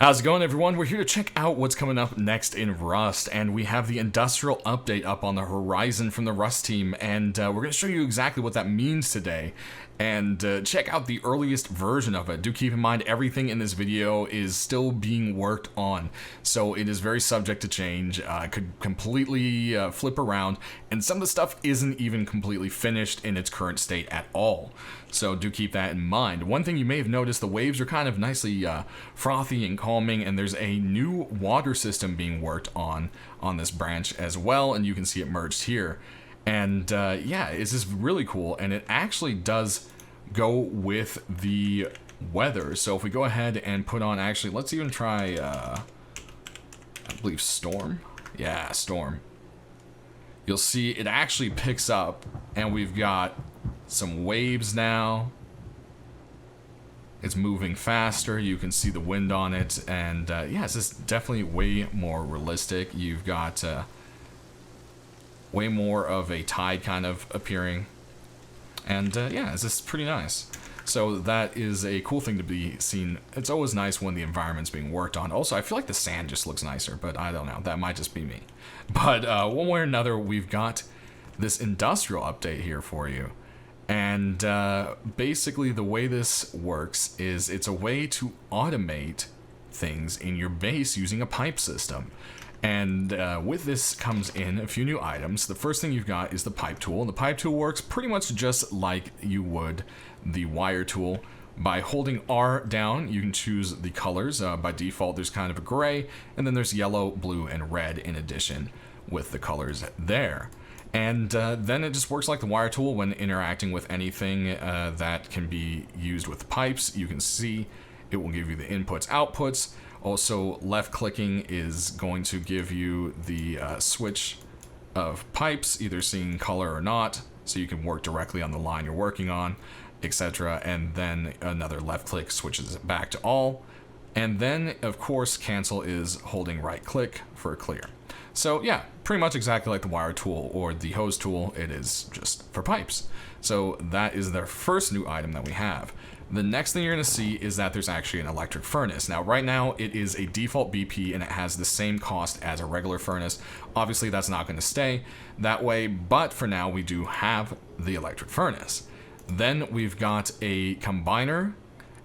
How's it going, everyone? We're here to check out what's coming up next in Rust, and we have the industrial update up on the horizon from the Rust team, and we're going to show you exactly what that means today, and check out the earliest version of it. Do keep in mind everything in this video is still being worked on, so it is very subject to change. It could completely flip around, and some of the stuff isn't even completely finished in its current state at all. So do keep that in mind. One thing you may have noticed, the waves are kind of nicely frothy and calming, and there's a new water system being worked on this branch as well, and you can see it merged here. And yeah, it's just really cool, and it actually does go with the weather. So if we go ahead and put on, actually, let's even try, I believe Storm? Yeah, Storm. You'll see it actually picks up, and we've got some waves now. It's moving faster. You can see the wind on it, and yeah, it's just definitely way more realistic. You've got way more of a tide kind of appearing, and yeah, it's just pretty nice. So that is a cool thing to be seen. It's always nice when the environment's being worked on. Also, I feel like the sand just looks nicer, but I don't know. That might just be me. But one way or another, we've got this industrial update here for you. And basically the way this works is it's a way to automate things in your base using a pipe system. And with this comes in a few new items. The first thing you've got is the pipe tool. And the pipe tool works pretty much just like you would the wire tool. By holding R down, you can choose the colors. By default, there's kind of a gray, and then there's yellow, blue, and red in addition with the colors there. And then it just works like the wire tool when interacting with anything that can be used with pipes. You can see it will give you the inputs, outputs. Also, left clicking is going to give you the switch of pipes, either seeing color or not, so you can work directly on the line you're working on, etc. And then another left click switches it back to all. And then, of course, cancel is holding right click for clear. So yeah, pretty much exactly like the wire tool or the hose tool, it is just for pipes. So that is their first new item that we have. The next thing you're going to see is that there's actually an electric furnace. Now, right now, it is a default BP and it has the same cost as a regular furnace. Obviously, that's not going to stay that way, but for now, we do have the electric furnace. Then we've got a combiner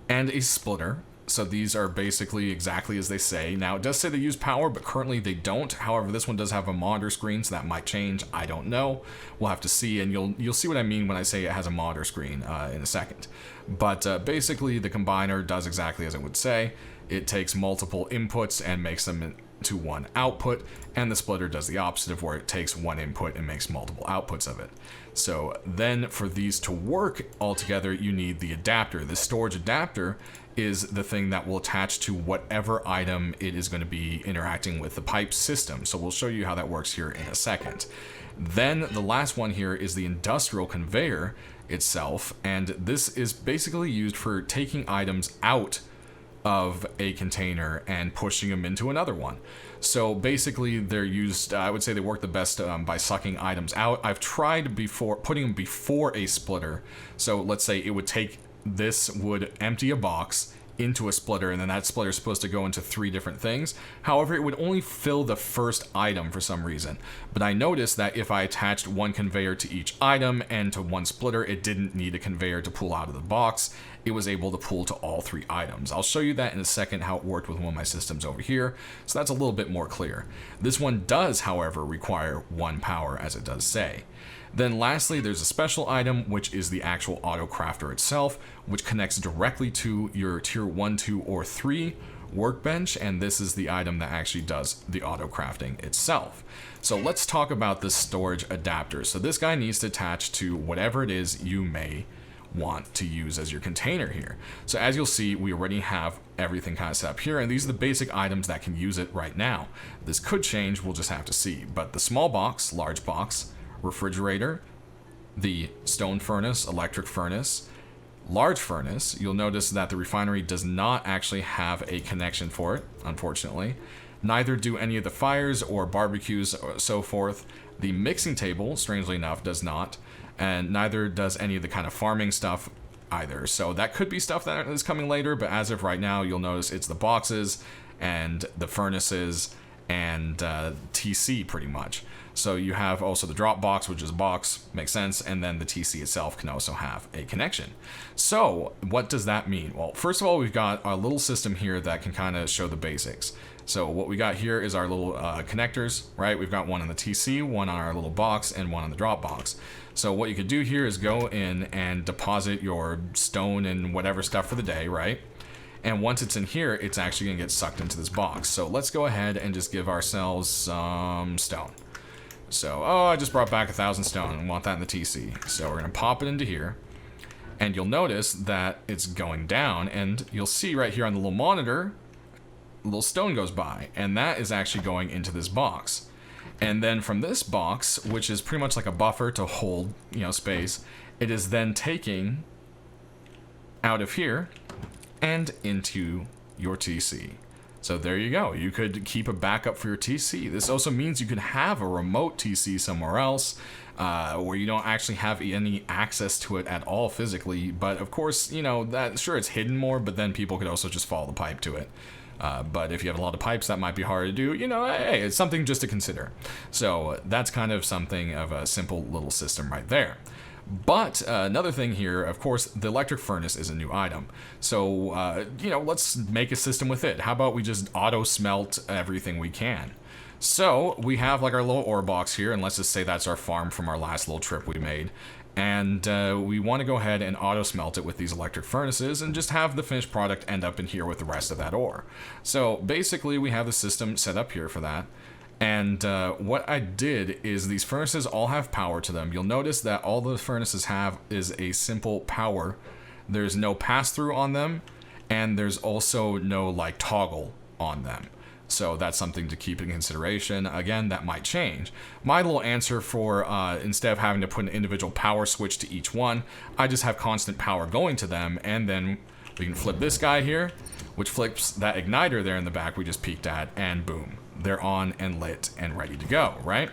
and a splitter. So these are basically exactly as they say. Now, it does say they use power, but currently they don't. However, this one does have a monitor screen, so that might change. I don't know. We'll have to see, and you'll see what I mean when I say it has a monitor screen in a second. But basically, the combiner does exactly as it would say. It takes multiple inputs and makes them into one output, and the splitter does the opposite of where it takes one input and makes multiple outputs of it. So then for these to work all together, you need the adapter. The storage adapter is the thing that will attach to whatever item it is going to be interacting with the pipe system. So we'll show you how that works here in a second. Then the last one here is the industrial conveyor itself, and this is basically used for taking items out of a container and pushing them into another one. So basically they're used, I would say they work the best by sucking items out. I've tried before putting them before a splitter. So let's say it would take, this would empty a box into a splitter, and then that splitter is supposed to go into 3 different things. However, it would only fill the first item for some reason. But I noticed that if I attached one conveyor to each item and to one splitter, it didn't need a conveyor to pull out of the box. It was able to pull to all 3 items. I'll show you that in a second, how it worked with one of my systems over here. So that's a little bit more clear. This one does, however, require 1 power, as it does say. Then lastly, there's a special item, which is the actual auto crafter itself, which connects directly to your tier 1, 2, or 3 workbench, and this is the item that actually does the auto crafting itself. So let's talk about the storage adapter. So this guy needs to attach to whatever it is you may want to use as your container here. So as you'll see, we already have everything kind of set up here, and these are the basic items that can use it right now. This could change, we'll just have to see. But the small box, large box, refrigerator, the stone furnace, electric furnace, large furnace, you'll notice that the refinery does not actually have a connection for it, unfortunately. Neither do any of the fires or barbecues or so forth. The mixing table, strangely enough, does not, and neither does any of the kind of farming stuff either. So that could be stuff that is coming later, but as of right now, you'll notice it's the boxes and the furnaces and TC pretty much. So you have also the drop box, which is a box, makes sense, and then the TC itself can also have a connection. So what does that mean? Well, first of all, we've got our little system here that can kind of show the basics. So what we got here is our little connectors, right? We've got one on the TC, one on our little box, and one on the drop box. So what you could do here is go in and deposit your stone and whatever stuff for the day, right? And once it's in here, it's actually gonna get sucked into this box. So let's go ahead and just give ourselves some stone. So, oh, I just brought back 1,000 stone and want that in the TC. So we're gonna pop it into here. And you'll notice that it's going down, and you'll see right here on the little monitor, a little stone goes by, and that is actually going into this box. And then from this box, which is pretty much like a buffer to hold, you know, space, it is then taking out of here and into your TC. So there you go. You could keep a backup for your TC. This also means you could have a remote TC somewhere else where you don't actually have any access to it at all physically. But of course, you know, that sure it's hidden more, but then people could also just follow the pipe to it. But if you have a lot of pipes, that might be hard to do. You know, hey, it's something just to consider. So that's kind of something of a simple little system right there. But another thing here, of course, the electric furnace is a new item. So, you know, let's make a system with it. How about we just auto smelt everything we can? So we have like our little ore box here, and let's just say that's our farm from our last little trip we made. And we want to go ahead and auto smelt it with these electric furnaces and just have the finished product end up in here with the rest of that ore. So basically we have the system set up here for that. And what I did is these furnaces all have power to them. You'll notice that all the furnaces have is a simple power. There's no pass-through on them, and there's also no like toggle on them. So that's something to keep in consideration. Again, that might change. My little answer for instead of having to put an individual power switch to each one, I just have constant power going to them, and then we can flip this guy here, which flips that igniter there in the back we just peeked at, and boom. They're on and lit and ready to go, right?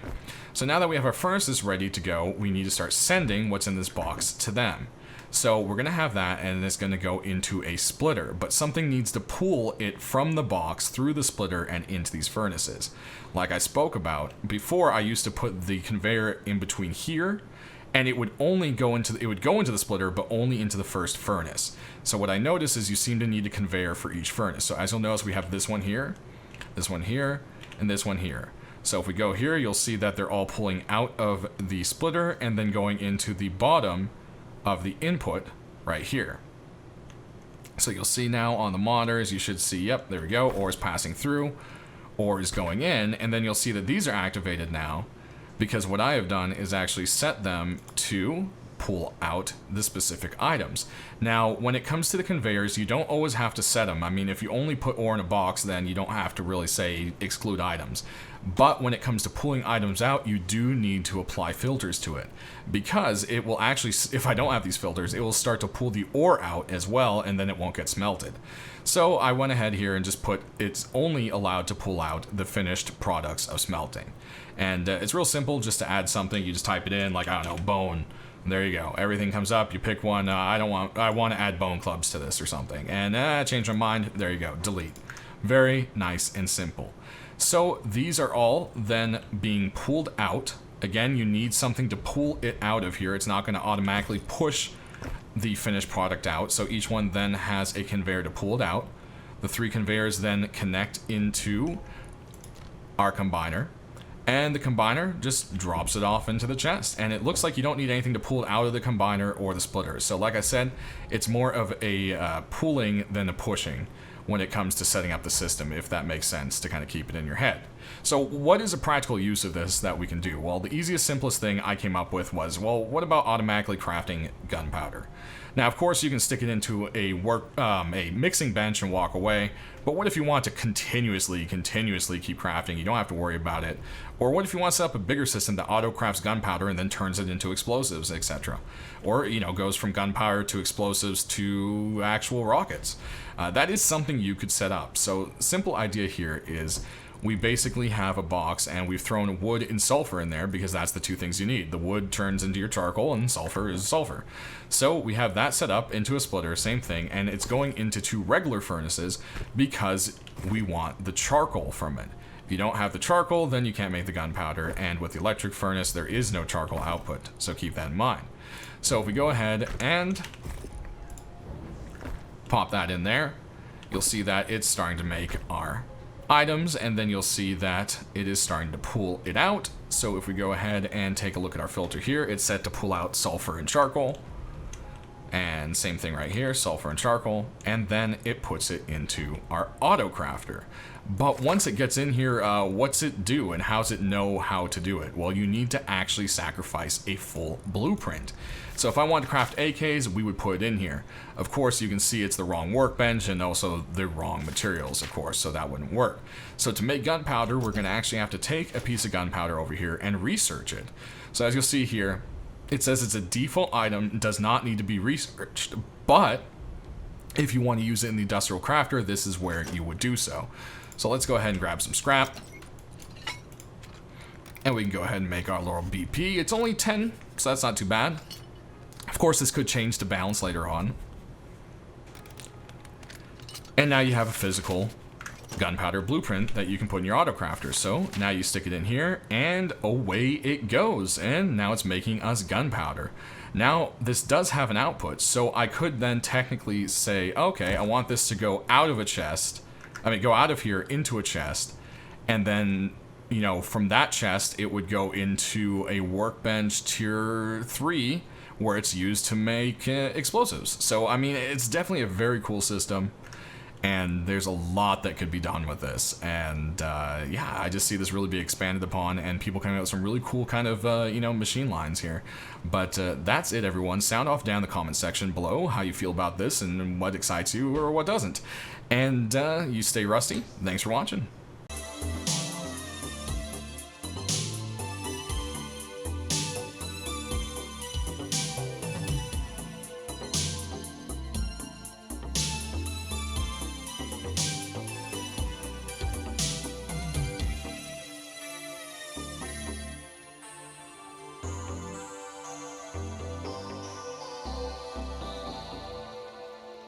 So now that we have our furnaces ready to go, we need to start sending what's in this box to them. So we're gonna have that, and it's gonna go into a splitter, but something needs to pull it from the box through the splitter and into these furnaces. Like I spoke about before, I used to put the conveyor in between here, and it would only go into the splitter, but only into the first furnace. So what I noticed is you seem to need a conveyor for each furnace. So as you'll notice, we have this one here, and this one here. So if we go here, you'll see that they're all pulling out of the splitter and then going into the bottom of the input right here. So you'll see now on the monitors, you should see, yep, there we go, ore is passing through, ore is going in, and then you'll see that these are activated now because what I have done is actually set them to pull out the specific items. Now, when it comes to the conveyors, you don't always have to set them. I mean, if you only put ore in a box, then you don't have to really say exclude items. But when it comes to pulling items out, you do need to apply filters to it, because it will actually, if I don't have these filters, it will start to pull the ore out as well, and then it won't get smelted. So I went ahead here and just put it's only allowed to pull out the finished products of smelting. And it's real simple. Just to add something, you just type it in, like, I don't know, bone. There you go. Everything comes up. You pick one. I want to add bone clubs to this or something. And change my mind. There you go. Delete. Very nice and simple. So these are all then being pulled out. Again, you need something to pull it out of here. It's not going to automatically push the finished product out. So each one then has a conveyor to pull it out. The 3 conveyors then connect into our combiner. And the combiner just drops it off into the chest. And it looks like you don't need anything to pull it out of the combiner or the splitter. So like I said, it's more of a pulling than a pushing when it comes to setting up the system, if that makes sense to kind of keep it in your head. So what is a practical use of this that we can do? Well, the easiest, simplest thing I came up with was, well, what about automatically crafting gunpowder? Now, of course, you can stick it into a mixing bench and walk away, but what if you want to continuously keep crafting? You don't have to worry about it. Or what if you want to set up a bigger system that auto crafts gunpowder and then turns it into explosives, etc.? Or, you know, goes from gunpowder to explosives to actual rockets. That is something you could set up. So, simple idea here is we basically have a box and we've thrown wood and sulfur in there because that's the two things you need. The wood turns into your charcoal and sulfur is sulfur. So we have that set up into a splitter, same thing, and it's going into 2 regular furnaces because we want the charcoal from it. If you don't have the charcoal, then you can't make the gunpowder, and with the electric furnace, there is no charcoal output, so keep that in mind. So if we go ahead and pop that in there, you'll see that it's starting to make our items, and then you'll see that it is starting to pull it out. So if we go ahead and take a look at our filter here, it's set to pull out sulfur and charcoal. And same thing right here, sulfur and charcoal, and then it puts it into our auto crafter. But once it gets in here, what's it do and how's it know how to do it? Well, you need to actually sacrifice a full blueprint. So if I wanted to craft AKs, we would put it in here. Of course, you can see it's the wrong workbench and also the wrong materials, of course, so that wouldn't work. So to make gunpowder, we're going to actually have to take a piece of gunpowder over here and research it. So as you'll see here, it says it's a default item, does not need to be researched, but if you want to use it in the industrial crafter, this is where you would do so. So let's go ahead and grab some scrap. And we can go ahead and make our little BP. It's only 10, so that's not too bad. Of course, this could change to balance later on. And now you have a physical gunpowder blueprint that you can put in your auto crafter. So now you stick it in here and away it goes. And now it's making us gunpowder. Now this does have an output, so I could then technically say, okay, I want this to go out of a chest. Go out of here into a chest, and then, you know, from that chest it would go into a workbench tier 3 where it's used to make explosives. So I mean, it's definitely a very cool system. And there's a lot that could be done with this. And yeah, I just see this really be expanded upon and people coming out with some really cool kind of, machine lines here. But that's it, everyone. Sound off down in the comment section below how you feel about this and what excites you or what doesn't. And you stay rusty. Thanks for watching.